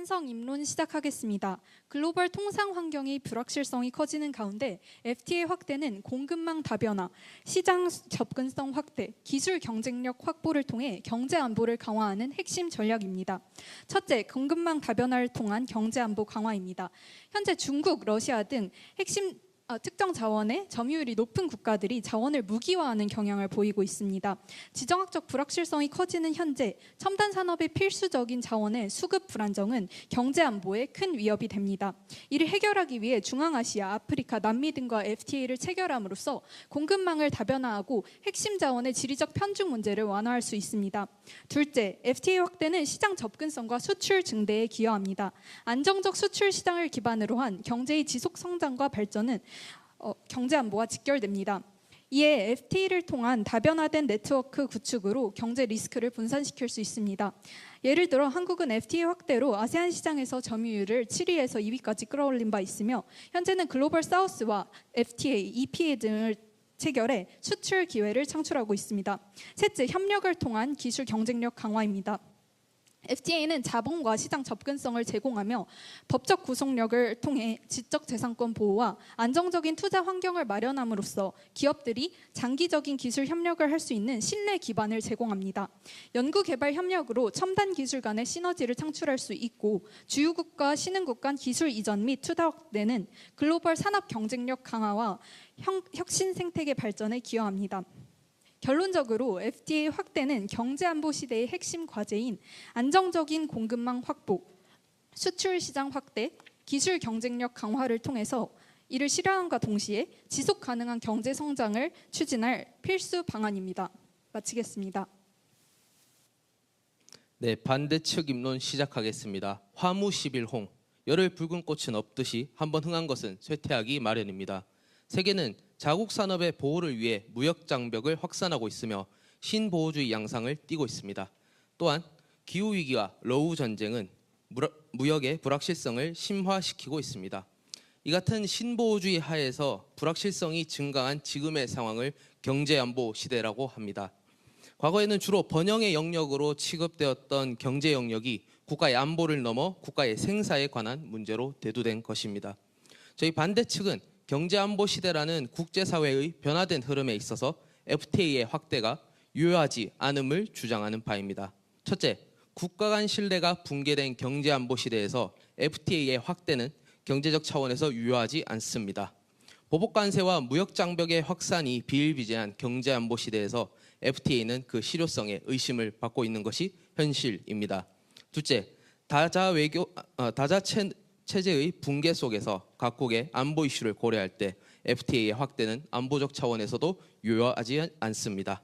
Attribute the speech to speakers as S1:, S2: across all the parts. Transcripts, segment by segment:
S1: 찬성 입론 시작하겠습니다. 글로벌 통상 환경의 불확실성이 커지는 가운데 FTA 확대는 공급망 다변화, 시장 접근성 확대, 기술 경쟁력 확보를 통해 경제 안보를 강화하는 핵심 전략입니다. 첫째, 공급망 다변화를 통한 경제 안보 강화입니다. 현재 중국, 러시아 등 핵심 특정 자원의 점유율이 높은 국가들이 자원을 무기화하는 경향을 보이고 있습니다. 지정학적 불확실성이 커지는 현재 첨단 산업의 필수적인 자원의 수급 불안정은 경제 안보에 큰 위협이 됩니다. 이를 해결하기 위해 중앙아시아, 아프리카, 남미 등과 FTA를 체결함으로써 공급망을 다변화하고 핵심 자원의 지리적 편중 문제를 완화할 수 있습니다. 둘째, FTA 확대는 시장 접근성과 수출 증대에 기여합니다. 안정적 수출 시장을 기반으로 한 경제의 지속 성장과 발전은 경제 안보와 직결됩니다. 이에 FTA를 통한 다변화된 네트워크 구축으로 경제 리스크를 분산시킬 수 있습니다. 예를 들어 한국은 FTA 확대로 아세안 시장에서 점유율을 7위에서 2위까지 끌어올린 바 있으며 현재는 글로벌 사우스와 FTA, EPA 등을 체결해 수출 기회를 창출하고 있습니다. 셋째, 협력을 통한 기술 경쟁력 강화입니다. FTA는 자본과 시장 접근성을 제공하며 법적 구속력을 통해 지적재산권 보호와 안정적인 투자 환경을 마련함으로써 기업들이 장기적인 기술 협력을 할 수 있는 신뢰 기반을 제공합니다. 연구개발 협력으로 첨단 기술 간의 시너지를 창출할 수 있고 주요국과 신흥국 간 기술 이전 및 투자 확대는 글로벌 산업 경쟁력 강화와 혁신 생태계 발전에 기여합니다. 결론적으로 FTA 확대는 경제안보 시대의 핵심 과제인 안정적인 공급망 확보, 수출 시장 확대, 기술 경쟁력 강화를 통해서 이를 실현함과 동시에 지속 가능한 경제 성장을 추진할 필수 방안입니다. 마치겠습니다.
S2: 네, 반대측 입론 시작하겠습니다. 화무11홍, 열흘 붉은 꽃은 없듯이 한번 흥한 것은 쇠퇴하기 마련입니다. 세계는 자국 산업의 보호를 위해 무역 장벽을 확산하고 있으며 신보호주의 양상을 띠고 있습니다. 또한 기후 위기와 러우 전쟁은 무역의 불확실성을 심화시키고 있습니다. 이 같은 신보호주의 하에서 불확실성이 증가한 지금의 상황을 경제안보 시대라고 합니다. 과거에는 주로 번영의 영역으로 취급되었던 경제 영역이 국가의 안보를 넘어 국가의 생사에 관한 문제로 대두된 것입니다. 저희 반대측은 경제안보 시대라는 국제사회의 변화된 흐름에 있어서 FTA의 확대가 유효하지 않음을 주장하는 바입니다. 첫째, 국가 간 신뢰가 붕괴된 경제안보 시대에서 FTA의 확대는 경제적 차원에서 유효하지 않습니다. 보복관세와 무역장벽의 확산이 비일비재한 경제안보 시대에서 FTA는 그 실효성에 의심을 받고 있는 것이 현실입니다. 둘째, 다자 체제의 붕괴 속에서 각국의 안보 이슈를 고려할 때 FTA의 확대는 안보적 차원에서도 유효하지 않습니다.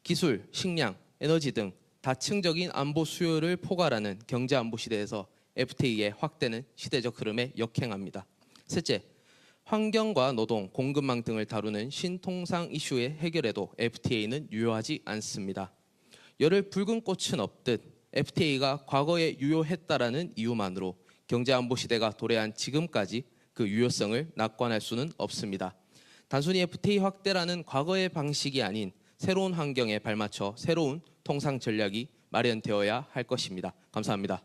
S2: 기술, 식량, 에너지 등 다층적인 안보 수요를 포괄하는 경제안보 시대에서 FTA의 확대는 시대적 흐름에 역행합니다. 셋째, 환경과 노동, 공급망 등을 다루는 신통상 이슈의 해결에도 FTA는 유효하지 않습니다. 열흘 붉은 꽃은 없듯 FTA가 과거에 유효했다라는 이유만으로 경제안보 시대가 도래한 지금까지 그 유효성을 낙관할 수는 없습니다. 단순히 FTA 확대라는 과거의 방식이 아닌 새로운 환경에 발맞춰 새로운 통상 전략이 마련되어야 할 것입니다. 감사합니다.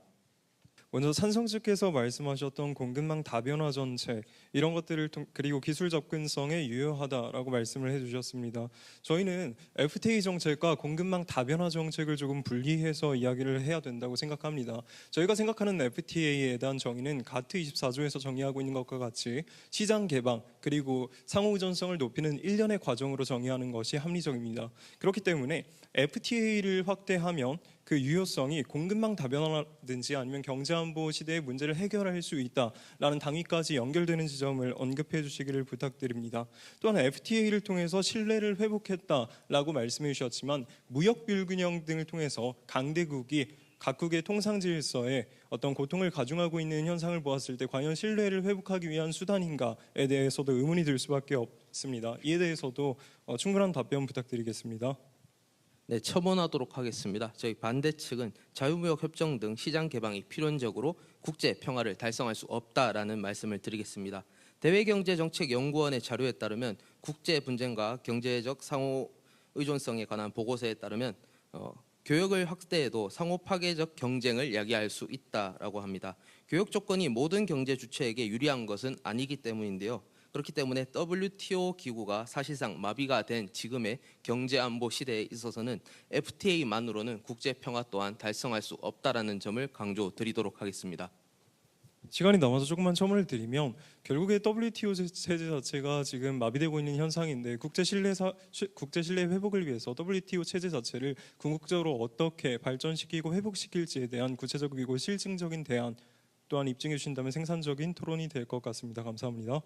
S3: 먼저 찬성 측께서 말씀하셨던 공급망 다변화 정책 이런 것들을 그리고 기술 접근성에 유효하다라고 말씀을 해주셨습니다. 저희는 FTA 정책과 공급망 다변화 정책을 조금 분리해서 이야기를 해야 된다고 생각합니다. 저희가 생각하는 FTA에 대한 정의는 가트 24조에서 정의하고 있는 것과 같이 시장 개방 그리고 상호 의존성을 높이는 일련의 과정으로 정의하는 것이 합리적입니다. 그렇기 때문에 FTA를 확대하면 그 유효성이 공급망 다변화라든지 아니면 경제안보 시대의 문제를 해결할 수 있다라는 당위까지 연결되는 지점을 언급해 주시기를 부탁드립니다. 또한 FTA를 통해서 신뢰를 회복했다라고 말씀해 주셨지만 무역 불균형 등을 통해서 강대국이 각국의 통상 질서에 어떤 고통을 가중하고 있는 현상을 보았을 때 과연 신뢰를 회복하기 위한 수단인가에 대해서도 의문이 들 수밖에 없습니다. 이에 대해서도 충분한 답변 부탁드리겠습니다.
S2: 네, 첨언하도록 하겠습니다. 저희 반대측은 자유무역 협정 등 시장 개방이 필연적으로 국제 평화를 달성할 수 없다라는 말씀을 드리겠습니다. 대외경제정책연구원의 자료에 따르면 국제 분쟁과 경제적 상호 의존성에 관한 보고서에 따르면 교역을 확대해도 상호 파괴적 경쟁을 야기할 수 있다라고 합니다. 교역 조건이 모든 경제 주체에게 유리한 것은 아니기 때문인데요. 그렇기 때문에 WTO 기구가 사실상 마비가 된 지금의 경제 안보 시대에 있어서는 FTA만으로는 국제 평화 또한 달성할 수 없다라는 점을 강조드리도록 하겠습니다.
S3: 시간이 남아서 조금만 첨언을 드리면 결국에 WTO 체제 자체가 지금 마비되고 있는 현상인데 국제 신뢰 회복을 위해서 WTO 체제 자체를 궁극적으로 어떻게 발전시키고 회복시킬지에 대한 구체적이고 실증적인 대안 또한 입증해 주신다면 생산적인 토론이 될 것 같습니다. 감사합니다.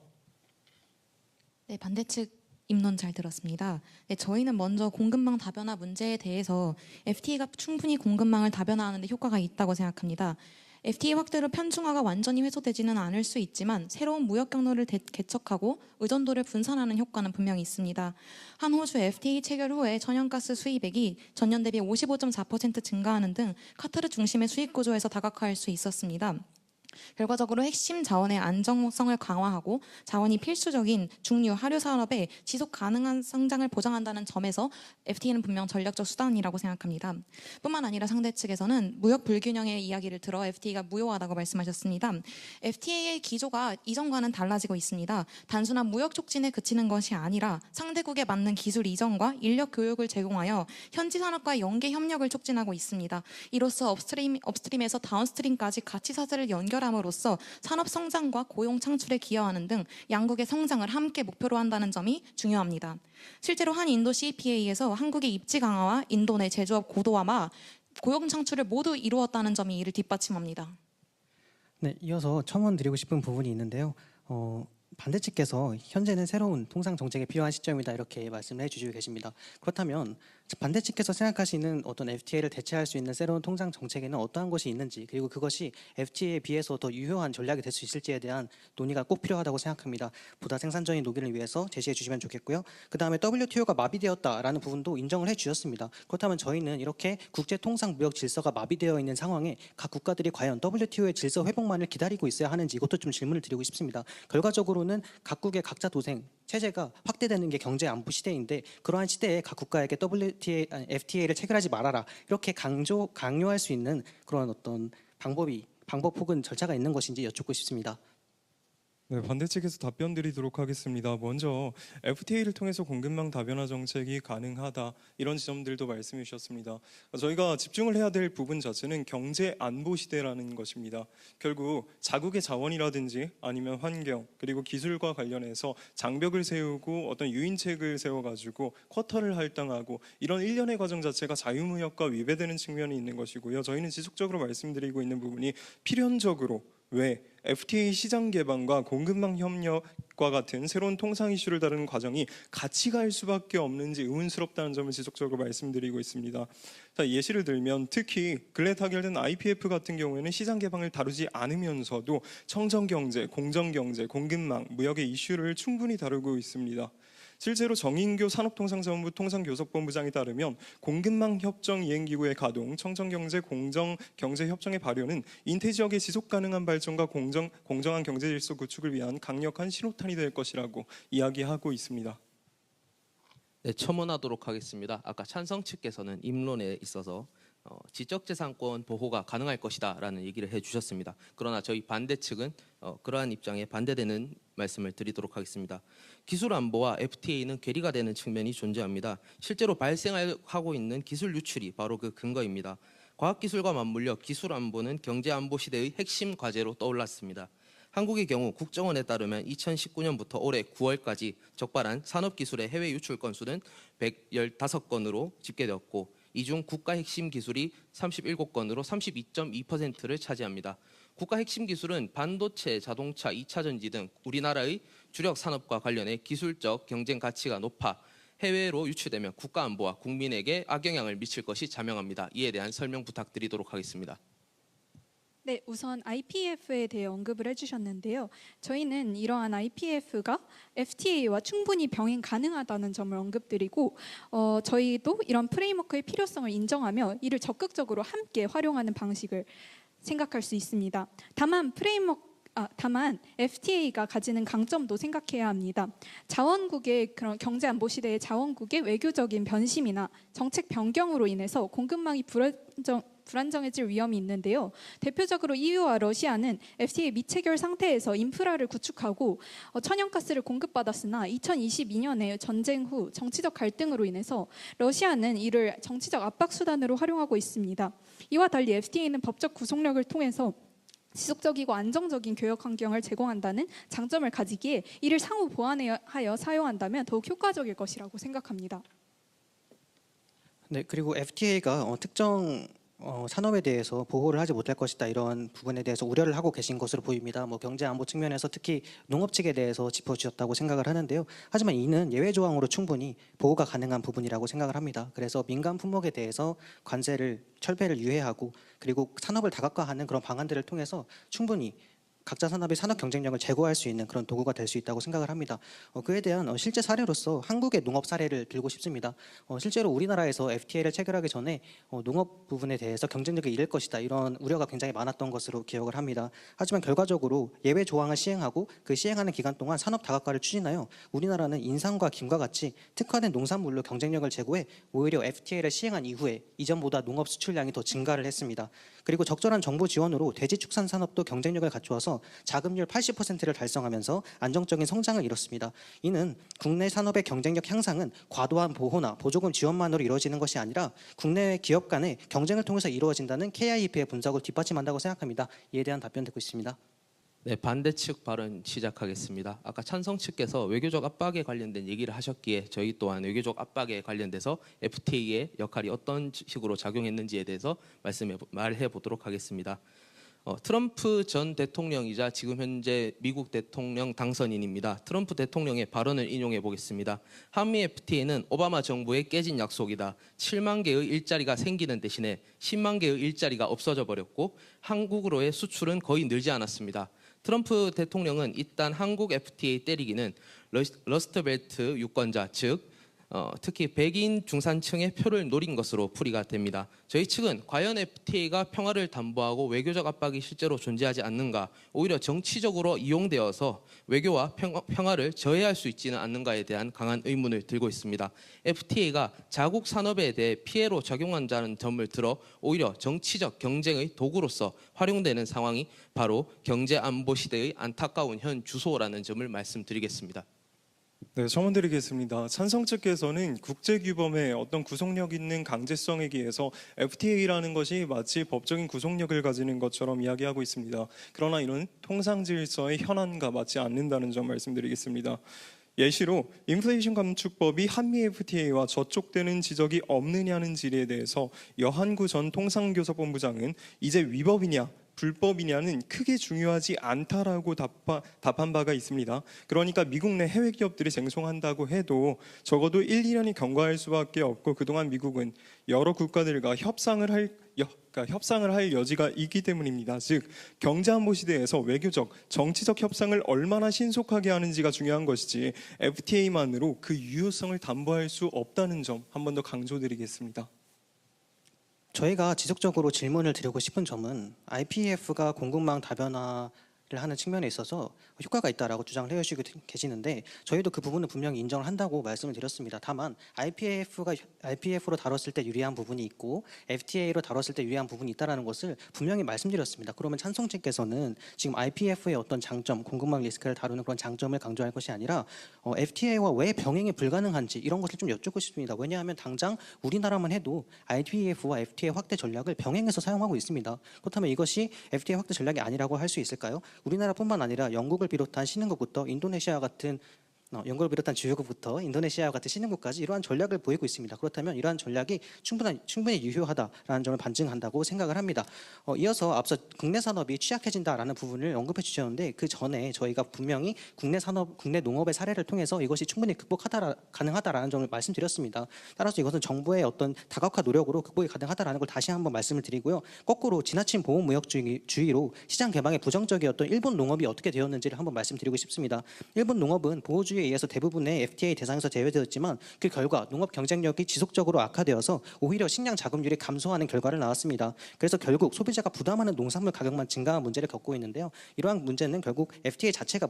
S4: 네, 반대측 입론 잘 들었습니다. 네, 저희는 먼저 공급망 다변화 문제에 대해서 FTA가 충분히 공급망을 다변화하는 데 효과가 있다고 생각합니다. FTA 확대로 편중화가 완전히 해소되지는 않을 수 있지만 새로운 무역 경로를 개척하고 의존도를 분산하는 효과는 분명히 있습니다. 한 호주 FTA 체결 후에 천연가스 수입액이 전년 대비 55.4% 증가하는 등 카타르 중심의 수입 구조에서 다각화할 수 있었습니다. 결과적으로 핵심 자원의 안정성을 강화하고 자원이 필수적인 중류 하류 산업의 지속 가능한 성장을 보장한다는 점에서 FTA는 분명 전략적 수단이라고 생각합니다. 뿐만 아니라 상대 측에서는 무역 불균형의 이야기를 들어 FTA가 무효하다고 말씀하셨습니다. FTA의 기조가 이전과는 달라지고 있습니다. 단순한 무역 촉진에 그치는 것이 아니라 상대국에 맞는 기술 이전과 인력 교육을 제공하여 현지 산업과의 연계 협력을 촉진하고 있습니다. 이로써 업스트림에서 다운스트림까지 가치 사슬을 연결함으로써 산업 성장과 고용 창출에 기여하는 등 양국의 성장을 함께 목표로 한다는 점이 중요합니다. 실제로 한 인도 CPA에서 한국의 입지 강화와 인도 내 제조업 고도화와 고용 창출을 모두 이루었다는 점이 이를 뒷받침합니다.
S5: 네, 이어서 첨언 드리고 싶은 부분이 있는데요. 반대측께서 현재는 새로운 통상 정책이 필요한 시점이다 이렇게 말씀을 해주시고 계십니다. 그렇다면 반대측께서 생각하시는 어떤 FTA를 대체할 수 있는 새로운 통상 정책에는 어떠한 것이 있는지, 그리고 그것이 FTA에 비해서 더 유효한 전략이 될 수 있을지에 대한 논의가 꼭 필요하다고 생각합니다. 보다 생산적인 논의를 위해서 제시해 주시면 좋겠고요. 그 다음에 WTO가 마비되었다라는 부분도 인정을 해주셨습니다. 그렇다면 저희는 이렇게 국제 통상 무역 질서가 마비되어 있는 상황에 각 국가들이 과연 WTO의 질서 회복만을 기다리고 있어야 하는지 이것도 좀 질문을 드리고 싶습니다. 결과적으로는 각국의 각자 도생 체제가 확대되는 게 경제 안보 시대인데, 그러한 시대에 각 국가에게 FTA를 체결하지 말아라 이렇게 강요할 수 있는 그런 어떤 방법 혹은 절차가 있는 것인지 여쭙고 싶습니다.
S3: 네, 반대측에서 답변 드리도록 하겠습니다. 먼저 FTA를 통해서 공급망 다변화 정책이 가능하다 이런 지점들도 말씀해 주셨습니다. 저희가 집중을 해야 될 부분 자체는 경제 안보 시대라는 것입니다. 결국 자국의 자원이라든지 아니면 환경 그리고 기술과 관련해서 장벽을 세우고 어떤 유인책을 세워가지고 쿼터를 할당하고 이런 일련의 과정 자체가 자유무역과 위배되는 측면이 있는 것이고요. 저희는 지속적으로 말씀드리고 있는 부분이 필연적으로 왜 FTA 시장 개방과 공급망 협력과 같은 새로운 통상 이슈를 다루는 과정이 같이 갈 수밖에 없는지 의문스럽다는 점을 지속적으로 말씀드리고 있습니다. 자, 예시를 들면 특히 근래 타결된 IPF 같은 경우에는 시장 개방을 다루지 않으면서도 청정경제, 공정경제, 공급망, 무역의 이슈를 충분히 다루고 있습니다. 실제로 정인교 산업통상자원부 통상교섭본부장에 따르면 공급망 협정 이행기구의 가동, 청정경제 공정경제협정의 발효는 인태지역의 지속가능한 발전과 공정한 경제질서 구축을 위한 강력한 신호탄이 될 것이라고 이야기하고 있습니다.
S2: 네, 첨언하도록 하겠습니다. 아까 찬성 측께서는 입론에 있어서 지적재산권 보호가 가능할 것이다라는 얘기를 해주셨습니다. 그러나 저희 반대 측은 그러한 입장에 반대되는 말씀을 드리도록 하겠습니다. 기술 안보와 FTA는 괴리가 되는 측면이 존재합니다. 실제로 발생하고 있는 기술 유출이 바로 그 근거입니다. 과학기술과 맞물려 기술 안보는 경제 안보 시대의 핵심 과제로 떠올랐습니다. 한국의 경우 국정원에 따르면 2019년부터 올해 9월까지 적발한 산업기술의 해외 유출 건수는 115건으로 집계되었고, 이 중 국가 핵심 기술이 37건으로 32.2%를 차지합니다. 국가 핵심 기술은 반도체, 자동차, 2차 전지 등 우리나라의 주력 산업과 관련해 기술적 경쟁 가치가 높아 해외로 유출되면 국가 안보와 국민에게 악영향을 미칠 것이 자명합니다. 이에 대한 설명 부탁드리도록 하겠습니다.
S1: 네, 우선 IPF에 대해 언급을 해주셨는데요. 저희는 이러한 IPF가 FTA와 충분히 병행 가능하다는 점을 언급드리고, 저희도 이런 프레임워크의 필요성을 인정하며 이를 적극적으로 함께 활용하는 방식을 생각할 수 있습니다. 다만 다만 FTA가 가지는 강점도 생각해야 합니다. 자원국의 그런 경제 안보 시대의 자원국의 외교적인 변심이나 정책 변경으로 인해서 공급망이 불안정해질 위험이 있는데요. 대표적으로 EU와 러시아는 FTA 미체결 상태에서 인프라를 구축하고 천연가스를 공급받았으나 2022년에 전쟁 후 정치적 갈등으로 인해서 러시아는 이를 정치적 압박 수단으로 활용하고 있습니다. 이와 달리 FTA는 법적 구속력을 통해서 지속적이고 안정적인 교역 환경을 제공한다는 장점을 가지기에 이를 상호 보완하여 사용한다면 더욱 효과적일 것이라고 생각합니다.
S5: 네, 그리고 FTA가 특정 산업에 대해서 보호를 하지 못할 것이다 이런 부분에 대해서 우려를 하고 계신 것으로 보입니다. 경제 안보 측면에서 특히 농업 측에 대해서 짚어주셨다고 생각을 하는데요. 하지만 이는 예외 조항으로 충분히 보호가 가능한 부분이라고 생각을 합니다. 그래서 민간 품목에 대해서 관세를 철폐를 유예하고 그리고 산업을 다각화하는 그런 방안들을 통해서 충분히 각자 산업의 산업 경쟁력을 제고할 수 있는 그런 도구가 될 수 있다고 생각을 합니다. 그에 대한 실제 사례로서 한국의 농업 사례를 들고 싶습니다. 실제로 우리나라에서 FTA를 체결하기 전에 농업 부분에 대해서 경쟁력을 잃을 것이다 이런 우려가 굉장히 많았던 것으로 기억을 합니다. 하지만 결과적으로 예외 조항을 시행하고 그 시행하는 기간 동안 산업 다각화를 추진하여 우리나라는 인삼과 김과 같이 특화된 농산물로 경쟁력을 제고해 오히려 FTA를 시행한 이후에 이전보다 농업 수출량이 더 증가를 했습니다. 그리고 적절한 정부 지원으로 돼지 축산 산업도 경쟁력을 갖추어서 자급률 80%를 달성하면서 안정적인 성장을 이뤘습니다. 이는 국내 산업의 경쟁력 향상은 과도한 보호나 보조금 지원만으로 이루어지는 것이 아니라 국내 기업 간의 경쟁을 통해서 이루어진다는 KIEP의 분석을 뒷받침한다고 생각합니다. 이에 대한 답변 듣고 있습니다.
S2: 네, 반대 측 발언 시작하겠습니다. 아까 찬성 측께서 외교적 압박에 관련된 얘기를 하셨기에 저희 또한 외교적 압박에 관련돼서 FTA의 역할이 어떤 식으로 작용했는지에 대해서 말해 보도록 하겠습니다. 트럼프 전 대통령이자 지금 현재 미국 대통령 당선인입니다. 트럼프 대통령의 발언을 인용해 보겠습니다. 한미 FTA는 오바마 정부의 깨진 약속이다. 7만 개의 일자리가 생기는 대신에 10만 개의 일자리가 없어져 버렸고 한국으로의 수출은 거의 늘지 않았습니다. 트럼프 대통령은 일단 한국 FTA 때리기는 러스트벨트 유권자 즉 특히 백인 중산층의 표를 노린 것으로 풀이가 됩니다. 저희 측은 과연 FTA가 평화를 담보하고 외교적 압박이 실제로 존재하지 않는가, 오히려 정치적으로 이용되어서 외교와 평화를 저해할 수 있지는 않는가에 대한 강한 의문을 들고 있습니다. FTA가 자국 산업에 대해 피해로 작용한다는 점을 들어 오히려 정치적 경쟁의 도구로서 활용되는 상황이 바로 경제 안보 시대의 안타까운 현 주소라는 점을 말씀드리겠습니다.
S3: 네, 첨언 드리겠습니다. 찬성 측께서는 국제규범의 어떤 구속력 있는 강제성에 기해서 FTA라는 것이 마치 법적인 구속력을 가지는 것처럼 이야기하고 있습니다. 그러나 이는 통상질서의 현안과 맞지 않는다는 점 말씀드리겠습니다. 예시로 인플레이션 감축법이 한미 FTA와 저촉되는 지적이 없느냐는 질의에 대해서 여한구 전 통상교섭본부장은 이제 위법이냐 불법이냐는 크게 중요하지 않다라고 답한 바가 있습니다. 그러니까 미국 내 해외 기업들이 쟁송한다고 해도 적어도 1, 2년이 경과할 수밖에 없고 그동안 미국은 여러 국가들과 협상을 할 여지가 있기 때문입니다. 즉 경제안보 시대에서 외교적, 정치적 협상을 얼마나 신속하게 하는지가 중요한 것이지 FTA만으로 그 유효성을 담보할 수 없다는 점 한 번 더 강조드리겠습니다.
S5: 저희가 지속적으로 질문을 드리고 싶은 점은 IPEF가 공급망 다변화를 하는 측면에 있어서 효과가 있다라고 주장을 해주시고 계시는데 저희도 그 부분은 분명히 인정을 한다고 말씀을 드렸습니다. 다만 IPEF로 다뤘을 때 유리한 부분이 있고 FTA로 다뤘을 때 유리한 부분이 있다는 것을 분명히 말씀드렸습니다. 그러면 찬성 측께서는 지금 IPEF의 어떤 장점, 공급망 리스크를 다루는 그런 장점을 강조할 것이 아니라 FTA와 왜 병행이 불가능한지 이런 것을 좀 여쭙고 싶습니다. 왜냐하면 당장 우리나라만 해도 IPEF와 FTA 확대 전략을 병행해서 사용하고 있습니다. 그렇다면 이것이 FTA 확대 전략이 아니라고 할 수 있을까요? 우리나라뿐만 아니라 영국을 비롯한 신흥국부터 인도네시아 같은 영국을 비롯한 주요국부터 인도네시아와 같은 신흥국까지 이러한 전략을 보이고 있습니다. 그렇다면 이러한 전략이 충분히 유효하다라는 점을 반증한다고 생각을 합니다. 이어서 앞서 국내 산업이 취약해진다라는 부분을 언급해 주셨는데 그 전에 저희가 분명히 국내 농업의 사례를 통해서 이것이 충분히 가능하다라는 점을 말씀드렸습니다. 따라서 이것은 정부의 어떤 다각화 노력으로 극복이 가능하다라는 걸 다시 한번 말씀을 드리고요. 거꾸로 지나친 보호무역주의로 시장 개방에 부정적이었던 일본 농업이 어떻게 되었는지를 한번 말씀드리고 싶습니다. 일본 농업은 보호주의에 의해서 대부분의 FTA 대상에서 제외되었지만 그 결과 농업 경쟁력이 지속적으로 악화되어서 오히려 식량 자급률이 감소하는 결과를 낳았습니다. 그래서 결국 소비자가 부담하는 농산물 가격만 증가한 문제를 겪고 있는데요. 이러한 문제는 결국 FTA 자체의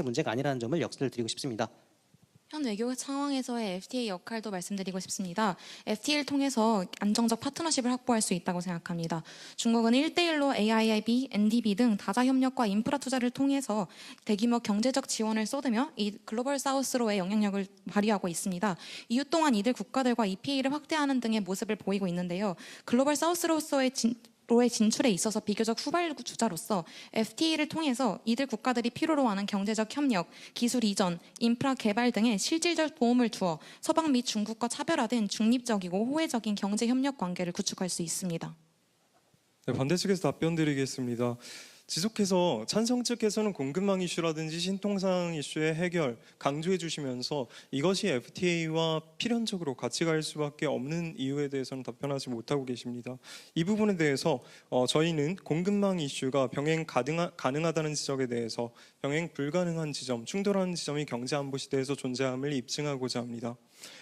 S5: 문제가 아니라는 점을 역설을 드리고 싶습니다.
S4: 현 외교 상황에서의 FTA 역할도 말씀드리고 싶습니다. FTA를 통해서 안정적 파트너십을 확보할 수 있다고 생각합니다. 중국은 1대1로 AIIB, NDB 등 다자 협력과 인프라 투자를 통해서 대규모 경제적 지원을 쏟으며 이 글로벌 사우스로의 영향력을 발휘하고 있습니다. 이후 동안 이들 국가들과 EPA를 확대하는 등의 모습을 보이고 있는데요. 글로벌 사우스로서의 진출에 있어서 비교적 후발주자로서 FTA를 통해서 이들 국가들이 필요로 하는 경제적 협력, 기술 이전, 인프라 개발 등의 실질적 도움을 주어 서방 및 중국과 차별화된 중립적이고 호혜적인 경제 협력 관계를 구축할 수 있습니다.
S3: 네, 반대측에서 답변 드리겠습니다. 지속해서 찬성 측에서는 공급망 이슈라든지 신통상 이슈의 해결 강조해 주시면서 이것이 FTA와 필연적으로 같이 갈 수밖에 없는 이유에 대해서는 답변하지 못하고 계십니다. 이 부분에 대해서 저희는 공급망 이슈가 병행 가능하다는 지적에 대해서 병행 불가능한 지점, 충돌하는 지점이 경제안보 시대에서 존재함을 입증하고자 합니다.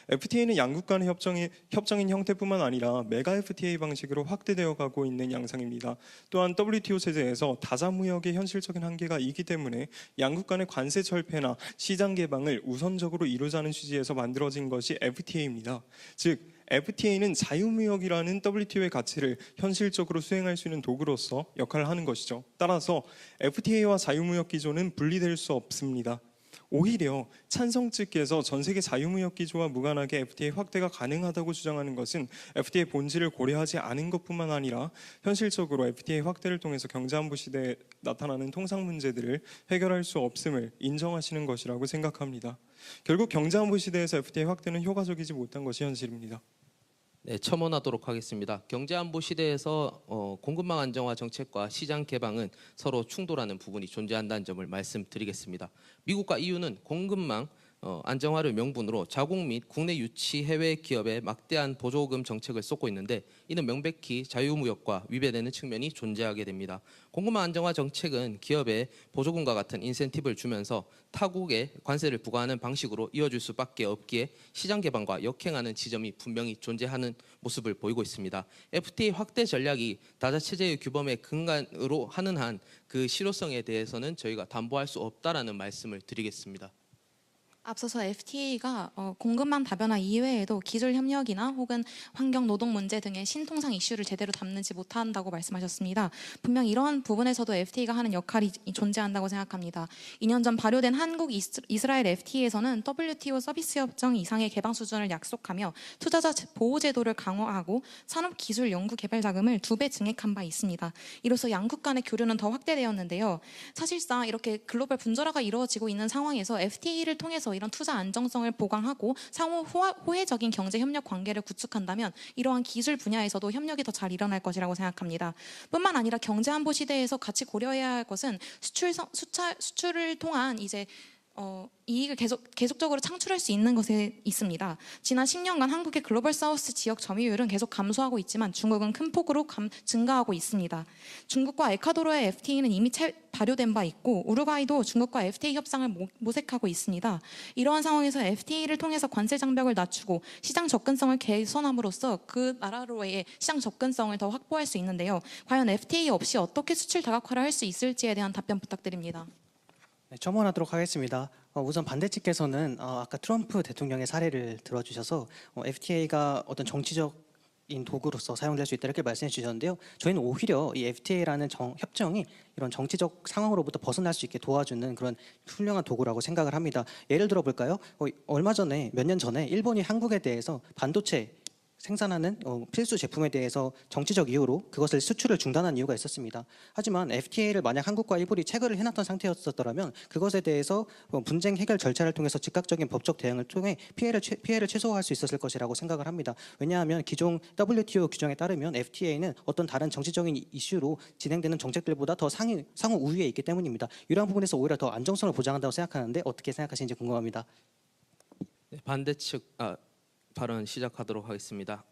S3: FTA는 양국 간의 협정인 형태뿐만 아니라 메가 FTA 방식으로 확대되어 가고 있는 양상입니다. 또한 WTO 체제에서 다자무역의 현실적인 한계가 있기 때문에 양국 간의 관세 철폐나 시장 개방을 우선적으로 이루자는 취지에서 만들어진 것이 FTA입니다. 즉 FTA는 자유무역이라는 WTO의 가치를 현실적으로 수행할 수 있는 도구로서 역할을 하는 것이죠. 따라서 FTA와 자유무역 기조는 분리될 수 없습니다. 오히려 찬성 측에서 전 세계 자유무역 기조와 무관하게 FTA 확대가 가능하다고 주장하는 것은 FTA 본질을 고려하지 않은 것뿐만 아니라 현실적으로 FTA 확대를 통해서 경제안보 시대에 나타나는 통상 문제들을 해결할 수 없음을 인정하시는 것이라고 생각합니다. 결국 경제안보 시대에서 FTA 확대는 효과적이지 못한 것이 현실입니다.
S2: 네, 첨언하도록 하겠습니다. 경제안보 시대에서 공급망 안정화 정책과 시장 개방은 서로 충돌하는 부분이 존재한다는 점을 말씀드리겠습니다. 미국과 EU는 공급망 안정화를 명분으로 자국 및 국내 유치 해외 기업에 막대한 보조금 정책을 쏟고 있는데 이는 명백히 자유무역과 위배되는 측면이 존재하게 됩니다. 공급망 안정화 정책은 기업에 보조금과 같은 인센티브를 주면서 타국에 관세를 부과하는 방식으로 이어질 수밖에 없기에 시장 개방과 역행하는 지점이 분명히 존재하는 모습을 보이고 있습니다. FTA 확대 전략이 다자체제의 규범의 근간으로 하는 한 그 실효성에 대해서는 저희가 담보할 수 없다라는 말씀을 드리겠습니다.
S4: 앞서서 FTA가 공급망 다변화 이외에도 기술 협력이나 혹은 환경 노동 문제 등의 신통상 이슈를 제대로 담는지 못한다고 말씀하셨습니다. 분명 이러한 부분에서도 FTA가 하는 역할이 존재한다고 생각합니다. 2년 전 발효된 한국 이스라엘 FTA에서는 WTO 서비스 협정 이상의 개방 수준을 약속하며 투자자 보호 제도를 강화하고 산업 기술 연구 개발 자금을 2배 증액한 바 있습니다. 이로써 양국 간의 교류는 더 확대되었는데요. 사실상 이렇게 글로벌 분절화가 이루어지고 있는 상황에서 FTA를 통해서 이런 투자 안정성을 보강하고 상호 호혜적인 경제 협력 관계를 구축한다면 이러한 기술 분야에서도 협력이 더 잘 일어날 것이라고 생각합니다. 뿐만 아니라 경제 안보 시대에서 같이 고려해야 할 것은 수출을 통한 이익을 계속적으로 창출할 수 있는 것에 있습니다. 지난 10년간 한국의 글로벌 사우스 지역 점유율은 계속 감소하고 있지만 중국은 큰 폭으로 증가하고 있습니다. 중국과 에콰도르의 FTA는 이미 발효된 바 있고 우루과이도 중국과 FTA 협상을 모색하고 있습니다. 이러한 상황에서 FTA를 통해서 관세 장벽을 낮추고 시장 접근성을 개선함으로써 그 나라로의 시장 접근성을 더 확보할 수 있는데요. 과연 FTA 없이 어떻게 수출 다각화를 할 수 있을지에 대한 답변 부탁드립니다.
S5: 네, 첨언하도록 하겠습니다. 우선 반대 측에서는 아까 트럼프 대통령의 사례를 들어주셔서 FTA가 어떤 정치적인 도구로서 사용될 수 있다 이렇게 말씀해 주셨는데요. 저희는 오히려 이 FTA라는 협정이 이런 정치적 상황으로부터 벗어날 수 있게 도와주는 그런 훌륭한 도구라고 생각을 합니다. 예를 들어 볼까요? 몇 년 전에 일본이 한국에 대해서 반도체 생산하는 필수 제품에 대해서 정치적 이유로 그것을 수출을 중단한 이유가 있었습니다. 하지만 FTA를 만약 한국과 일본이 체결을 해놨던 상태였었더라면 그것에 대해서 분쟁 해결 절차를 통해서 즉각적인 법적 대응을 통해 피해를 최소화할 수 있었을 것이라고 생각을 합니다. 왜냐하면 기존 WTO 규정에 따르면 FTA는 어떤 다른 정치적인 이슈로 진행되는 정책들보다 더 상호 우위에 있기 때문입니다. 이러한 부분에서 오히려 더 안정성을 보장한다고 생각하는데 어떻게 생각하시는지 궁금합니다.
S2: 네, 반대측 발언 시작하도록 하겠습니다.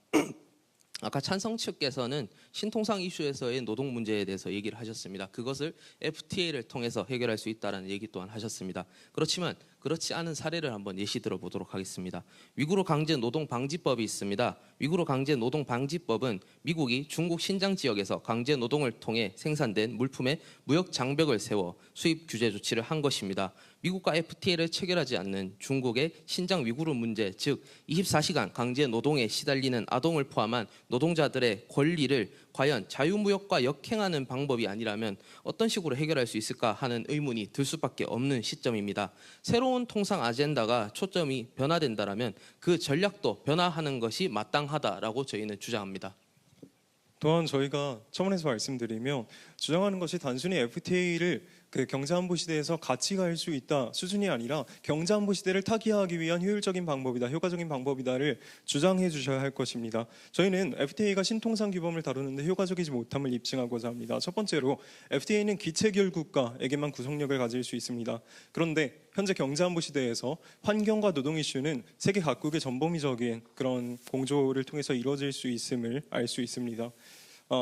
S2: 아까 찬성 측께서는 신통상 이슈에서의 노동 문제에 대해서 얘기를 하셨습니다. 그것을 FTA를 통해서 해결할 수 있다는 얘기 또한 하셨습니다. 그렇지만 그렇지 않은 사례를 한번 예시 들어보도록 하겠습니다. 위구르 강제 노동 방지법이 있습니다. 위구르 강제 노동 방지법은 미국이 중국 신장 지역에서 강제 노동을 통해 생산된 물품에 무역 장벽을 세워 수입 규제 조치를 한 것입니다. 미국과 FTA를 체결하지 않는 중국의 신장 위구르 문제, 즉 24시간 강제 노동에 시달리는 아동을 포함한 노동자들의 권리를 과연 자유무역과 역행하는 방법이 아니라면 어떤 식으로 해결할 수 있을까 하는 의문이 들 수밖에 없는 시점입니다. 새로운 통상 아젠다가 초점이 변화된다라면 그 전략도 변화하는 것이 마땅하다라고 저희는 주장합니다.
S3: 또한 저희가 첨언해서 말씀드리면 주장하는 것이 단순히 FTA를 경제안보 시대에서 같이 갈 수 있다 수준이 아니라 경제안보 시대를 타개하기 위한 효율적인 방법이다, 효과적인 방법이다를 주장해 주셔야 할 것입니다. 저희는 FTA가 신통상 규범을 다루는데 효과적이지 못함을 입증하고자 합니다. 첫 번째로 FTA는 기체결 국가에게만 구속력을 가질 수 있습니다. 그런데 현재 경제안보 시대에서 환경과 노동 이슈는 세계 각국의 전범위적인 그런 공조를 통해서 이루어질 수 있음을 알 수 있습니다.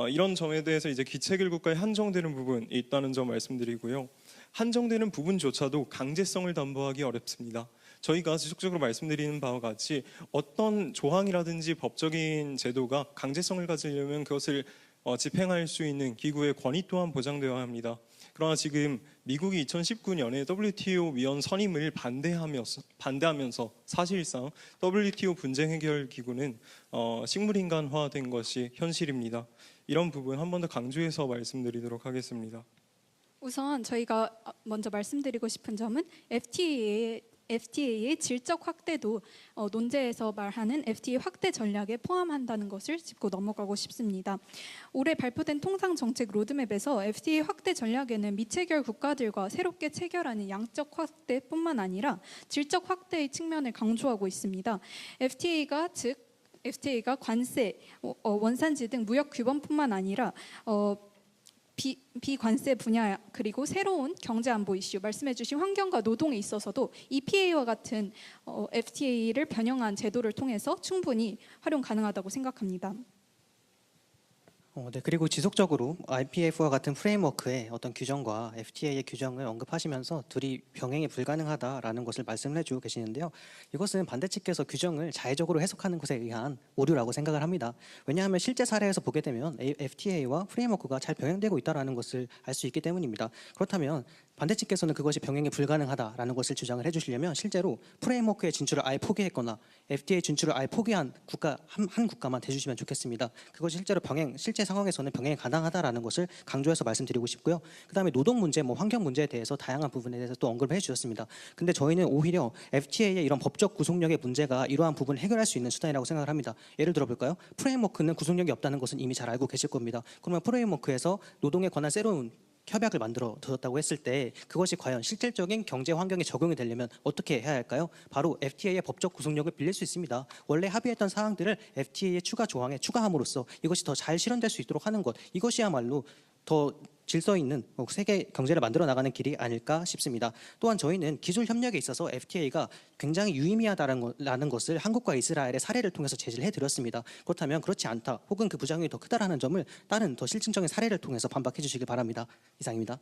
S3: 이런 점에 대해서 이제 기체결 국가에 한정되는 부분이 있다는 점 말씀드리고요. 한정되는 부분조차도 강제성을 담보하기 어렵습니다. 저희가 지속적으로 말씀드리는 바와 같이 어떤 조항이라든지 법적인 제도가 강제성을 가지려면 그것을 집행할 수 있는 기구의 권위 또한 보장되어야 합니다. 그러나 지금 미국이 2019년에 WTO 위원 선임을 반대하면서 사실상 WTO 분쟁 해결 기구는 식물인간화된 것이 현실입니다. 이런 부분 한 번 더 강조해서 말씀드리도록 하겠습니다.
S1: 우선 저희가 먼저 말씀드리고 싶은 점은 FTA의 질적 확대도 논제에서 말하는 FTA 확대 전략에 포함한다는 것을 짚고 넘어가고 싶습니다. 올해 발표된 통상 정책 로드맵에서 FTA 확대 전략에는 미체결 국가들과 새롭게 체결하는 양적 확대뿐만 아니라 질적 확대의 측면을 강조하고 있습니다. FTA가 관세, 원산지 등 무역 규범뿐만 아니라 비관세 분야 그리고 새로운 경제안보 이슈 말씀해주신 환경과 노동에 있어서도 EPA와 같은 FTA를 변형한 제도를 통해서 충분히 활용 가능하다고 생각합니다.
S5: 네, 그리고 지속적으로 IPF와 같은 프레임워크의 어떤 규정과 FTA의 규정을 언급하시면서 둘이 병행이 불가능하다라는 것을 말씀을 해주고 계시는데요. 이것은 반대 측에서 규정을 자의적으로 해석하는 것에 의한 오류라고 생각을 합니다. 왜냐하면 실제 사례에서 보게 되면 FTA와 프레임워크가 잘 병행되고 있다는 것을 알 수 있기 때문입니다. 그렇다면 반대 측에서는 그것이 병행이 불가능하다라는 것을 주장을 해주시려면 실제로 프레임워크의 진출을 아예 포기했거나 FTA 진출을 아예 포기한 국가 한 국가만 대주시면 좋겠습니다. 그것이 실제로 실제 상황에서는 병행이 가능하다라는 것을 강조해서 말씀드리고 싶고요. 그다음에 노동 문제, 환경 문제에 대해서 다양한 부분에 대해서 또 언급을 해주셨습니다. 근데 저희는 오히려 FTA의 이런 법적 구속력의 문제가 이러한 부분을 해결할 수 있는 수단이라고 생각을 합니다. 예를 들어볼까요? 프레임워크는 구속력이 없다는 것은 이미 잘 알고 계실 겁니다. 그러면 프레임워크에서 노동에 관한 새로운 협약을 만들어 두었다고 했을 때 그것이 과연 실질적인 경제 환경에 적용이 되려면 어떻게 해야 할까요? 바로 FTA의 법적 구속력을 빌릴 수 있습니다. 원래 합의했던 사항들을 FTA의 추가 조항에 추가함으로써 이것이 더 잘 실현될 수 있도록 하는 것, 이것이야말로 더 질서 있는 세계 경제를 만들어 나가는 길이 아닐까 싶습니다. 또한 저희는 기술 협력에 있어서 FTA가 굉장히 유의미하다는 것을 한국과 이스라엘의 사례를 통해서 제시를 해드렸습니다. 그렇다면 그렇지 않다, 혹은 그 부작용이 더 크다라는 점을 다른 더 실증적인 사례를 통해서 반박해 주시길 바랍니다. 이상입니다.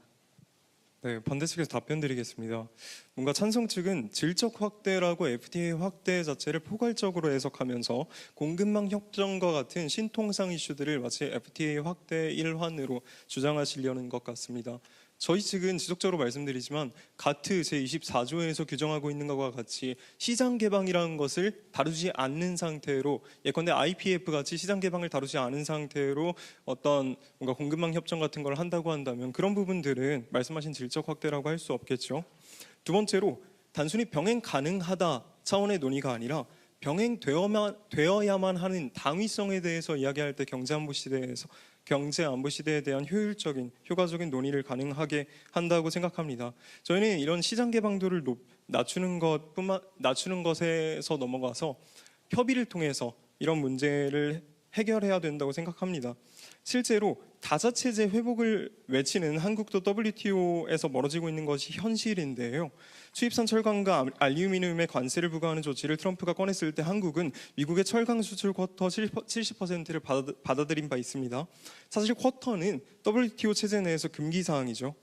S3: 네, 반대 측에서 답변 드리겠습니다. 뭔가 찬성 측은 질적 확대라고 FTA 확대 자체를 포괄적으로 해석하면서 공급망 협정과 같은 신통상 이슈들을 마치 FTA 확대 일환으로 주장하시려는 것 같습니다. 저희 측은 지속적으로 말씀드리지만 가트 제24조에서 규정하고 있는 것과 같이 시장 개방이라는 것을 다루지 않는 상태로, 예컨대 IPF 같이 시장 개방을 다루지 않은 상태로 어떤 뭔가 공급망 협정 같은 걸 한다고 한다면 그런 부분들은 말씀하신 질적 확대라고 할 수 없겠죠. 두 번째로 단순히 병행 가능하다 차원의 논의가 아니라 병행되어야만 하는 당위성에 대해서 이야기할 때 경제안보 시대에 대한 효과적인 논의를 가능하게 한다고 생각합니다. 저희는 이런 시장 개방도를 낮추는 것에서 넘어가서 협의를 통해서 이런 문제를 해결해야 된다고 생각합니다. 실제로 다자체제 회복을 외치는 한국도 WTO에서 멀어지고 있는 것이 현실인데요. 수입산 철강과 알루미늄에 관세를 부과하는 조치를 트럼프가 꺼냈을 때 한국은 미국의 철강 수출 쿼터 70%를 받아들인 바 있습니다. 사실 쿼터는 WTO 체제 내에서 금기 사항이죠.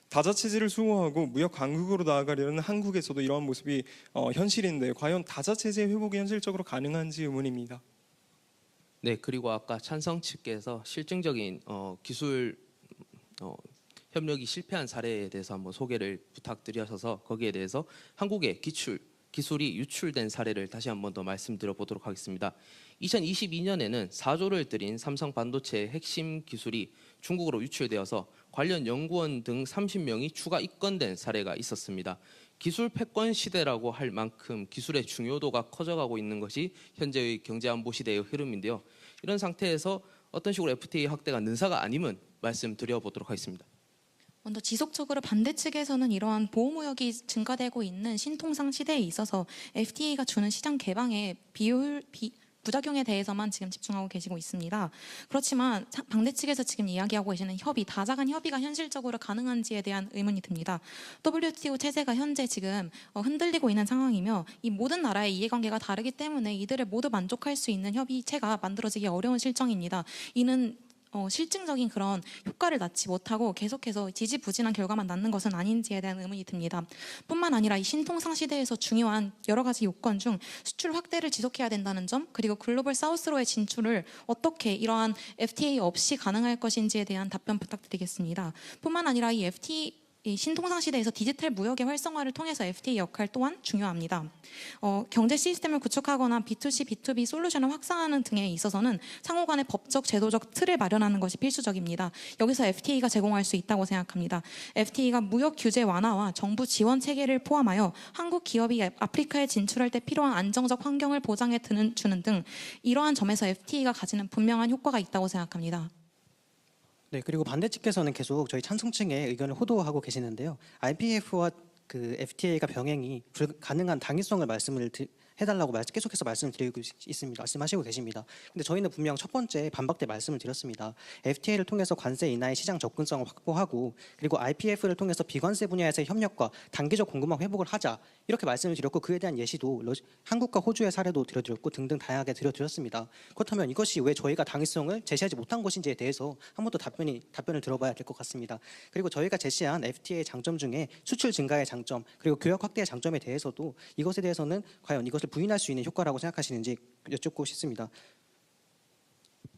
S3: 다자체제를 수호하고 무역 강국으로 나아가려는 한국에서도 이러한 모습이 현실인데 과연 다자체제 회복이 현실적으로 가능한지 의문입니다.
S2: 네, 그리고 아까 찬성 측께서 실증적인 기술 협력이 실패한 사례에 대해서 한번 소개를 부탁드려서 거기에 대해서 한국의 기술이 유출된 사례를 다시 한번 더 말씀드려 보도록 하겠습니다. 2022년에는 4조를 들인 삼성 반도체의 핵심 기술이 중국으로 유출되어서 관련 연구원 등 30명이 추가 입건된 사례가 있었습니다. 기술 패권 시대라고 할 만큼 기술의 중요도가 커져가고 있는 것이 현재의 경제안보 시대의 흐름인데요. 이런 상태에서 어떤 식으로 FTA 확대가 능사가 아님은 말씀드려 보도록 하겠습니다.
S4: 먼저 지속적으로 반대 측에서는 이러한 보호무역이 증가되고 있는 신통상 시대에 있어서 FTA가 주는 시장 개방의 부작용에 대해서만 지금 집중하고 계시고 있습니다. 그렇지만 반대 측에서 지금 이야기하고 계시는 다자간 협의가 현실적으로 가능한지에 대한 의문이 듭니다. WTO 체제가 현재 지금 흔들리고 있는 상황이며 이 모든 나라의 이해관계가 다르기 때문에 이들을 모두 만족할 수 있는 협의체가 만들어지기 어려운 실정입니다. 이는 실증적인 그런 효과를 낳지 못하고 계속해서 지지부진한 결과만 낳는 것은 아닌지에 대한 의문이 듭니다. 뿐만 아니라 이 신통상 시대에서 중요한 여러 가지 요건 중 수출 확대를 지속해야 된다는 점, 그리고 글로벌 사우스로의 진출을 어떻게 이러한 FTA 없이 가능할 것인지에 대한 답변 부탁드리겠습니다. 뿐만 아니라 이 신통상 시대에서 디지털 무역의 활성화를 통해서 FTA 역할 또한 중요합니다. 경제 시스템을 구축하거나 B2C, B2B 솔루션을 확산하는 등에 있어서는 상호 간의 법적, 제도적 틀을 마련하는 것이 필수적입니다. 여기서 FTA가 제공할 수 있다고 생각합니다. FTA가 무역 규제 완화와 정부 지원 체계를 포함하여 한국 기업이 아프리카에 진출할 때 필요한 안정적 환경을 보장해 주는 등 이러한 점에서 FTA가 가지는 분명한 효과가 있다고 생각합니다.
S5: 네, 그리고 반대 측에서는 계속 저희 찬성 측의 의견을 호도하고 계시는데요. IPF와 그 FTA가 병행이 가능한 당위성을 해달라고 계속해서 말씀을 드리고 있습니다. 말씀하시고 계십니다. 근데 저희는 분명 첫 번째 반박대 말씀을 드렸습니다. FTA를 통해서 관세 인하의 시장 접근성을 확보하고 그리고 IPF를 통해서 비관세 분야에서의 협력과 단기적 공급망 회복을 하자 이렇게 말씀을 드렸고 그에 대한 예시도 한국과 호주의 사례도 들려드렸고 등등 다양하게 들려드렸습니다. 그렇다면 이것이 왜 저희가 당위성을 제시하지 못한 것인지에 대해서 한 번 더 답변을 들어봐야 될 것 같습니다. 그리고 저희가 제시한 FTA의 장점 중에 수출 증가의 장점 그리고 교역 확대의 장점에 대해서도 이것에 대해서는 과연 이것을 부인할 수 있는 효과라고 생각하시는지 여쭙고 싶습니다.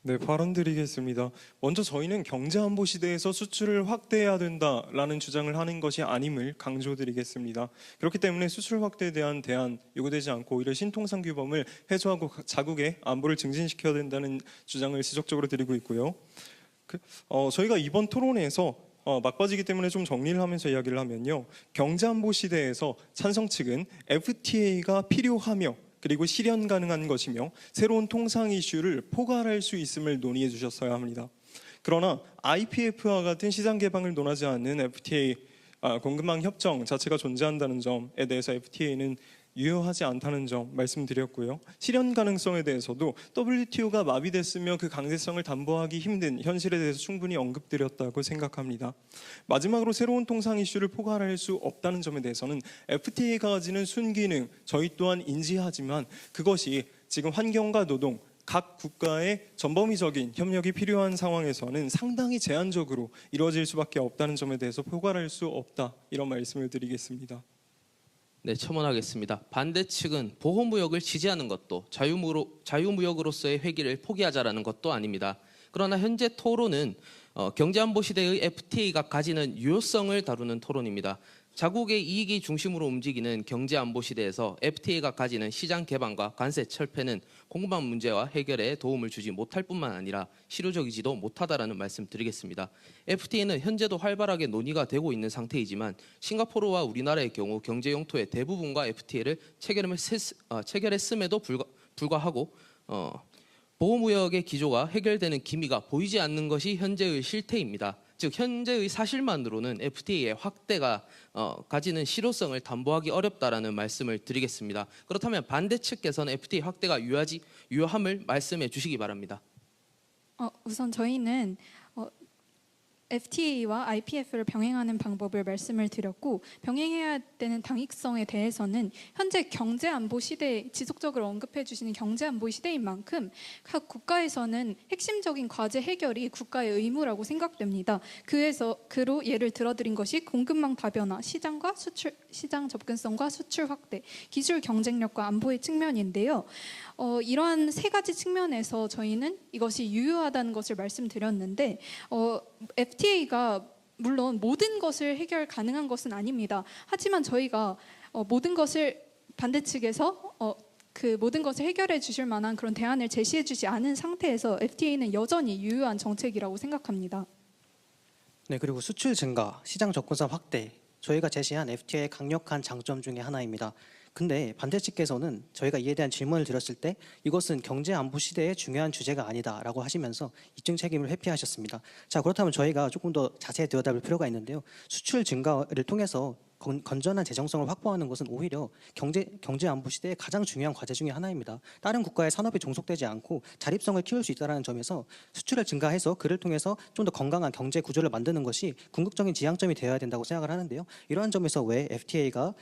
S3: 네, 발언 드리겠습니다. 먼저 저희는 경제안보 시대에서 수출을 확대해야 된다라는 주장을 하는 것이 아님을 강조드리겠습니다. 그렇기 때문에 수출 확대에 대한 대안 요구되지 않고 오히려 신통상 규범을 해소하고 자국의 안보를 증진시켜야 된다는 주장을 지속적으로 드리고 있고요. 저희가 이번 토론에서 막바지기 때문에 좀 정리를 하면서 이야기를 하면요. 경제안보 시대에서 찬성 측은 FTA가 필요하며 그리고 실현 가능한 것이며 새로운 통상 이슈를 포괄할 수 있음을 논의해 주셨어야 합니다. 그러나 IPF와 같은 시장 개방을 논하지 않는 FTA 공급망 협정 자체가 존재한다는 점에 대해서 FTA는 유효하지 않다는 점 말씀드렸고요. 실현 가능성에 대해서도 WTO가 마비됐으며 그 강제성을 담보하기 힘든 현실에 대해서 충분히 언급드렸다고 생각합니다. 마지막으로 새로운 통상 이슈를 포괄할 수 없다는 점에 대해서는 FTA가 가지는 순기능 저희 또한 인지하지만 그것이 지금 환경과 노동 각 국가의 전범위적인 협력이 필요한 상황에서는 상당히 제한적으로 이루어질 수밖에 없다는 점에 대해서 포괄할 수 없다 이런 말씀을 드리겠습니다.
S2: 네, 첨언하겠습니다. 반대 측은 보호무역을 지지하는 것도 자유무역으로서의 회기를 포기하자라는 것도 아닙니다. 그러나 현재 토론은 경제안보 시대의 FTA가 가지는 유효성을 다루는 토론입니다. 자국의 이익이 중심으로 움직이는 경제안보 시대에서 FTA가 가지는 시장 개방과 관세 철폐는 공급망 문제와 해결에 도움을 주지 못할 뿐만 아니라 실효적이지도 못하다라는 말씀드리겠습니다. FTA는 현재도 활발하게 논의가 되고 있는 상태이지만 싱가포르와 우리나라의 경우 경제 영토의 대부분과 FTA를 체결했음에도 불구하고 보호무역의 기조가 해결되는 기미가 보이지 않는 것이 현재의 실태입니다. 즉 현재의 사실만으로는 FTA의 확대가 가지는 실효성을 담보하기 어렵다라는 말씀을 드리겠습니다. 그렇다면 반대 측께서는 FTA 확대가 유효함을 말씀해 주시기 바랍니다.
S1: 우선 저희는 FTA와 IPF를 병행하는 방법을 말씀을 드렸고, 병행해야 되는 당위성에 대해서는 현재 경제안보 시대에 지속적으로 언급해 주시는 경제안보 시대인 만큼 각 국가에서는 핵심적인 과제 해결이 국가의 의무라고 생각됩니다. 그로 예를 들어드린 것이 공급망 다변화, 시장 접근성과 수출 확대, 기술 경쟁력과 안보의 측면인데요. 이러한 세 가지 측면에서 저희는 이것이 유효하다는 것을 말씀드렸는데, FTA가 물론 모든 것을 해결 가능한 것은 아닙니다. 하지만 저희가 모든 것을 반대 측에서 그 모든 것을 해결해 주실 만한 그런 대안을 제시해 주지 않은 상태에서 FTA는 여전히 유효한 정책이라고 생각합니다.
S5: 네, 그리고 수출 증가, 시장 접근성 확대, 저희가 제시한 FTA의 강력한 장점 중에 하나입니다. 근데 반대 측에서는 저희가 이에 대한 질문을 드렸을 때 이것은 경제 안보 시대의 중요한 주제가 아니다라고 하시면서 입증 책임을 회피하셨습니다. 자, 그렇다면 저희가 조금 더 자세히 들여다볼 필요가 있는데요. 수출 증가를 통해서 건전한 재정성을 확보하는 것은 오히려 경제 안보 시대의 가장 중요한 과제 중에 하나입니다. 다른 국가의 산업이 종속되지 않고 자립성을 키울 수 있다는 점에서 수출을 증가해서 그를 통해서 좀 더 건강한 경제 구조를 만드는 것이 궁극적인 지향점이 되어야 된다고 생각을 하는데요. 이러한 점에서 왜 FTA가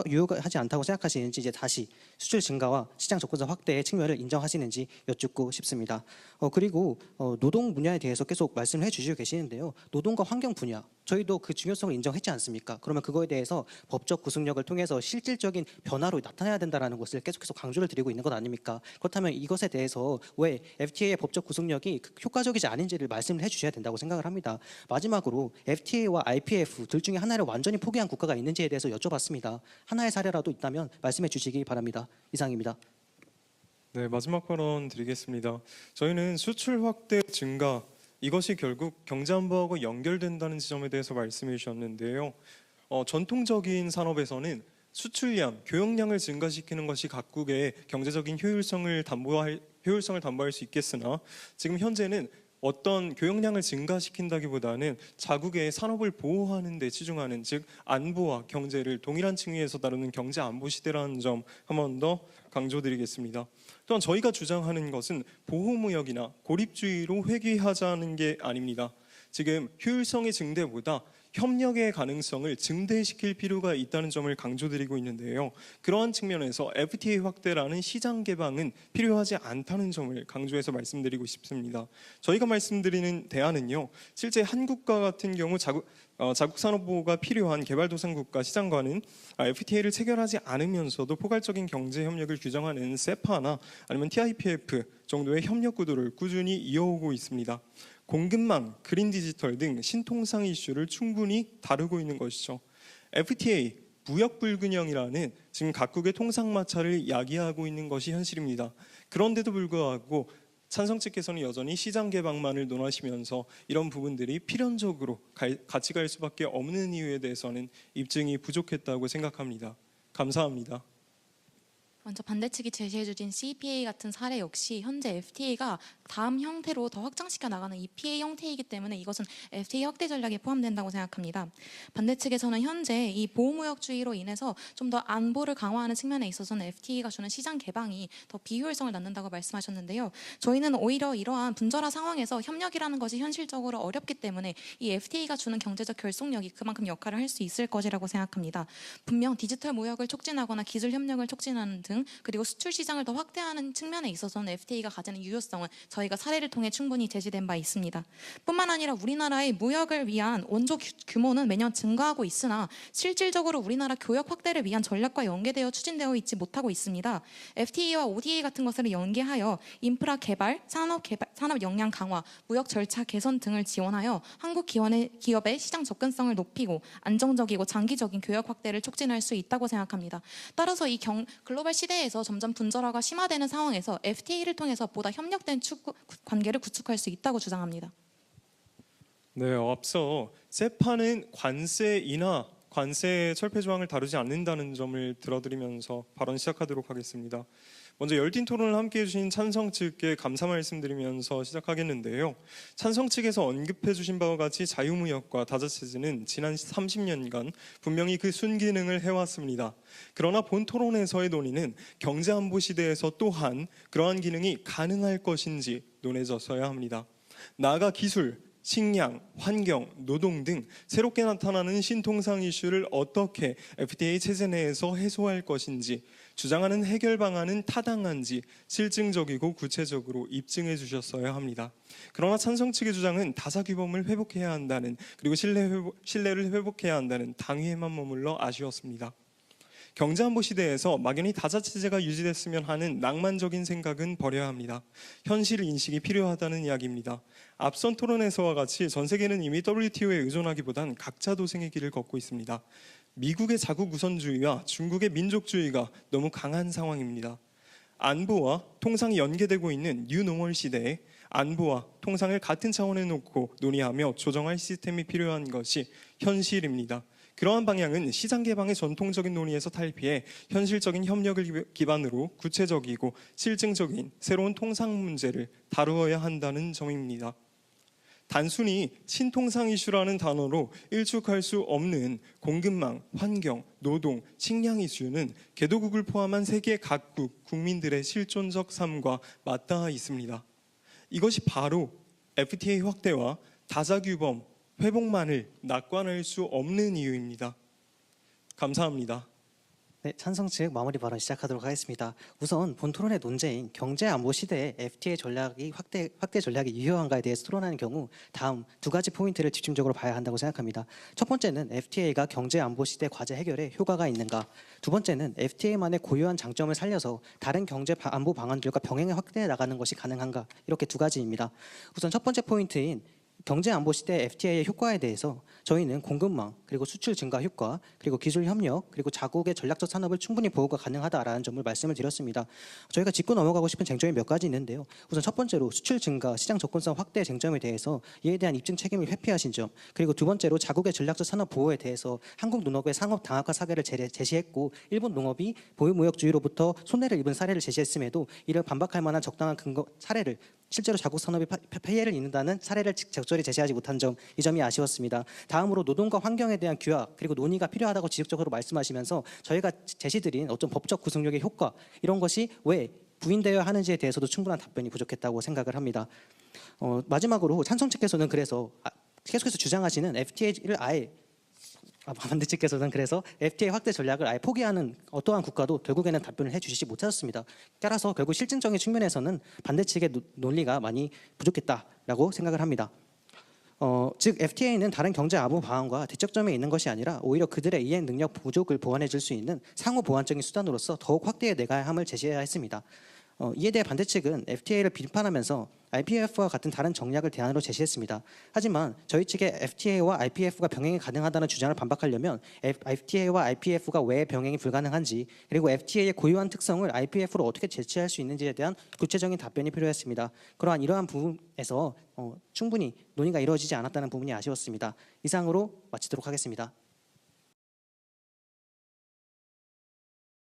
S5: 유효하지 않다고 생각하시는지 이제 다시 수출 증가와 시장 접근성 확대의 측면을 인정하시는지 여쭙고 싶습니다. 그리고 노동 분야에 대해서 계속 말씀을 해주시고 계시는데요. 노동과 환경 분야, 저희도 그 중요성을 인정했지 않습니까? 그러면 그거에 대해서 법적 구속력을 통해서 실질적인 변화로 나타나야 된다는 것을 계속해서 강조를 드리고 있는 것 아닙니까? 그렇다면 이것에 대해서 왜 FTA의 법적 구속력이 효과적이지 않은지를 말씀을 해주셔야 된다고 생각을 합니다. 마지막으로 FTA와 IPF 둘 중에 하나를 완전히 포기한 국가가 있는지에 대해서 여쭤봤습니다. 하나의 사례라도 있다면 말씀해 주시기 바랍니다. 이상입니다.
S3: 네, 마지막 발언 드리겠습니다. 저희는 수출 확대 증가, 이것이 결국 경제안보하고 연결된다는 지점에 대해서 말씀해 주셨는데요. 전통적인 산업에서는 수출량, 교역량을 증가시키는 것이 각국의 경제적인 효율성을 담보할 수 있겠으나 지금 현재는 어떤 교역량을 증가시킨다기보다는 자국의 산업을 보호하는 데 치중하는, 즉 안보와 경제를 동일한 층위에서 다루는 경제 안보 시대라는 점 한 번 더 강조드리겠습니다. 또한 저희가 주장하는 것은 보호무역이나 고립주의로 회귀하자는 게 아닙니다. 지금 효율성의 증대보다 협력의 가능성을 증대시킬 필요가 있다는 점을 강조드리고 있는데요. 그러한 측면에서 FTA 확대라는 시장 개방은 필요하지 않다는 점을 강조해서 말씀드리고 싶습니다. 저희가 말씀드리는 대안은요, 실제 한국과 같은 경우 자국 산업 보호가 필요한 개발도상국가 시장과는 FTA를 체결하지 않으면서도 포괄적인 경제 협력을 규정하는 세파나 아니면 TIPF 정도의 협력 구도를 꾸준히 이어오고 있습니다. 공급망, 그린 디지털 등 신통상 이슈를 충분히 다루고 있는 것이죠. FTA, 무역 불균형이라는 지금 각국의 통상 마찰을 야기하고 있는 것이 현실입니다. 그런데도 불구하고 찬성 측에서는 여전히 시장 개방만을 논하시면서 이런 부분들이 필연적으로 같이 갈 수밖에 없는 이유에 대해서는 입증이 부족했다고 생각합니다. 감사합니다.
S4: 먼저 반대 측이 제시해 주신 CPA 같은 사례 역시 현재 FTA가 다음 형태로 더 확장시켜 나가는 EPA 형태이기 때문에 이것은 FTA 확대 전략에 포함된다고 생각합니다. 반대 측에서는 현재 이 보호무역주의로 인해서 좀 더 안보를 강화하는 측면에 있어서는 FTA가 주는 시장 개방이 더 비효율성을 낳는다고 말씀하셨는데요. 저희는 오히려 이러한 분절화 상황에서 협력이라는 것이 현실적으로 어렵기 때문에 이 FTA가 주는 경제적 결속력이 그만큼 역할을 할 수 있을 것이라고 생각합니다. 분명 디지털 무역을 촉진하거나 기술 협력을 촉진하는 등 그리고 수출 시장을 더 확대하는 측면에 있어서는 FTA가 가지는 유효성은 저희가 사례를 통해 충분히 제시된 바 있습니다. 뿐만 아니라 우리나라의 무역을 위한 원조 규모는 매년 증가하고 있으나 실질적으로 우리나라 교역 확대를 위한 전략과 연계되어 추진되어 있지 못하고 있습니다. FTA와 ODA 같은 것을 연계하여 인프라 개발, 산업 역량 강화, 무역 절차 개선 등을 지원하여 한국 기업의 시장 접근성을 높이고 안정적이고 장기적인 교역 확대를 촉진할 수 있다고 생각합니다. 따라서 이 글로벌 시대에서 점점 분절화가 심화되는 상황에서 FTA를 통해서 보다 협력된 관계를 구축할 수 있다고 주장합니다.
S3: 네, 앞서 세파는 관세 철폐 조항을 다루지 않는다는 점을 들어드리면서 발언 시작하도록 하겠습니다. 먼저 열띤 토론을 함께해 주신 찬성 측께 감사 말씀드리면서 시작하겠는데요. 찬성 측에서 언급해 주신 바와 같이 자유무역과 다자체제는 지난 30년간 분명히 그 순기능을 해왔습니다. 그러나 본 토론에서의 논의는 경제안보 시대에서 또한 그러한 기능이 가능할 것인지 논해져서야 합니다. 나아가 기술, 식량, 환경, 노동 등 새롭게 나타나는 신통상 이슈를 어떻게 FTA 체제 내에서 해소할 것인지, 주장하는 해결 방안은 타당한지 실증적이고 구체적으로 입증해 주셨어야 합니다. 그러나 찬성 측의 주장은 다사규범을 회복해야 한다는, 그리고 신뢰를 회복해야 한다는 당위에만 머물러 아쉬웠습니다. 경제안보 시대에서 막연히 다자체제가 유지됐으면 하는 낭만적인 생각은 버려야 합니다. 현실 인식이 필요하다는 이야기입니다. 앞선 토론에서와 같이 전 세계는 이미 WTO에 의존하기보단 각자 도생의 길을 걷고 있습니다. 미국의 자국 우선주의와 중국의 민족주의가 너무 강한 상황입니다. 안보와 통상이 연계되고 있는 뉴노멀 시대에 안보와 통상을 같은 차원에 놓고 논의하며 조정할 시스템이 필요한 것이 현실입니다. 그러한 방향은 시장 개방의 전통적인 논의에서 탈피해 현실적인 협력을 기반으로 구체적이고 실증적인 새로운 통상 문제를 다루어야 한다는 점입니다. 단순히 신통상 이슈라는 단어로 일축할 수 없는 공급망, 환경, 노동, 식량 이슈는 개도국을 포함한 세계 각국 국민들의 실존적 삶과 맞닿아 있습니다. 이것이 바로 FTA 확대와 다자규범, 회복만을 낙관할 수 없는 이유입니다. 감사합니다.
S5: 네, 찬성 측 마무리 발언 시작하도록 하겠습니다. 우선 본 토론의 논제인 경제 안보 시대에 FTA 전략이 확대 전략이 유효한가에 대해서 토론하는 경우 다음 두 가지 포인트를 집중적으로 봐야 한다고 생각합니다. 첫 번째는 FTA가 경제 안보 시대 과제 해결에 효과가 있는가. 두 번째는 FTA만의 고유한 장점을 살려서 다른 경제 안보 방안들과 병행해 확대해 나가는 것이 가능한가. 이렇게 두 가지입니다. 우선 첫 번째 포인트인 경제 안보 시대 FTA의 효과에 대해서 저희는 공급망, 그리고 수출 증가 효과, 그리고 기술 협력, 그리고 자국의 전략적 산업을 충분히 보호가 가능하다라는 점을 말씀을 드렸습니다. 저희가 짚고 넘어가고 싶은 쟁점이 몇 가지 있는데요. 우선 첫 번째로 수출 증가, 시장 접근성 확대 쟁점에 대해서 이에 대한 입증 책임을 회피하신 점, 그리고 두 번째로 자국의 전략적 산업 보호에 대해서 한국 농업의 상업 당학화 사례를 제시했고 일본 농업이 보유무역주의로부터 손해를 입은 사례를 제시했음에도 이를 반박할 만한 적당한 근거 사례를 실제로 자국 산업이 폐해를 입는다는 사례를 적절히 제시하지 못한 점, 이 점이 아쉬웠습니다. 다음으로 노동과 환경에 대한 규약 그리고 논의가 필요하다고 지속적으로 말씀하시면서 저희가 제시드린 어떤 법적 구속력의 효과 이런 것이 왜 부인되어야 하는지에 대해서도 충분한 답변이 부족했다고 생각을 합니다. 마지막으로 찬성 측에서는 그래서 계속해서 주장하시는 FTA를 아예 반대 측에서는 그래서 FTA 확대 전략을 아예 포기하는 어떠한 국가도 결국에는 답변을 해주시지 못하셨습니다. 따라서 결국 실증적인 측면에서는 반대 측의 논리가 많이 부족했다라고 생각을 합니다. 즉 FTA는 다른 경제 안보 방안과 대척점에 있는 것이 아니라 오히려 그들의 이행 능력 부족을 보완해 줄 수 있는 상호 보완적인 수단으로서 더욱 확대해 나가야 함을 제시해야 했습니다. 이에 대해 반대 측은 FTA를 비판하면서 IPF와 같은 다른 정략을 대안으로 제시했습니다. 하지만 저희 측의 FTA와 IPF가 병행이 가능하다는 주장을 반박하려면 FTA와 IPF가 왜 병행이 불가능한지 그리고 FTA의 고유한 특성을 IPF로 어떻게 제치할 수 있는지에 대한 구체적인 답변이 필요했습니다. 이러한 부분에서 충분히 논의가 이루어지지 않았다는 부분이 아쉬웠습니다. 이상으로 마치도록 하겠습니다.